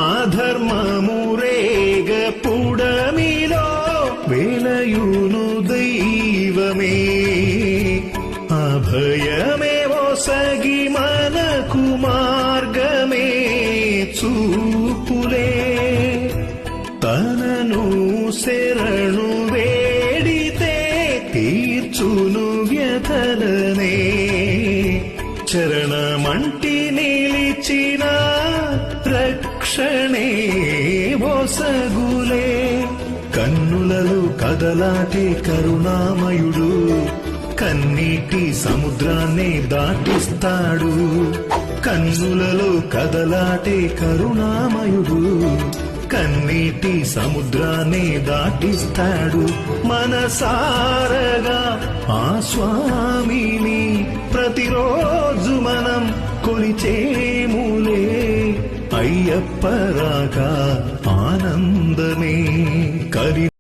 అధర్మమురేగ పుడమిలో వెలయును దైవమే అభయమే ఒసగి మనకు మార్గమే చూపులే తనను శరణు వేడితే తీర్చును వ్యథలనే చరణమంటి నిలిచిన రక్షణే ఒసగులే కన్నులలో కదలాటే కరుణామయుడు కన్నీటి సముద్రాన్ని దాటిస్తాడు కన్నులలో కదలాటే కరుణామయుడు కన్నీటి సముద్రాన్ని దాటిస్తాడు మనసారగా ఆ స్వామిని ప్రతిరోజు మనం కొలిచేములే అయ్యప్ప రాగా ఆనందమే కలి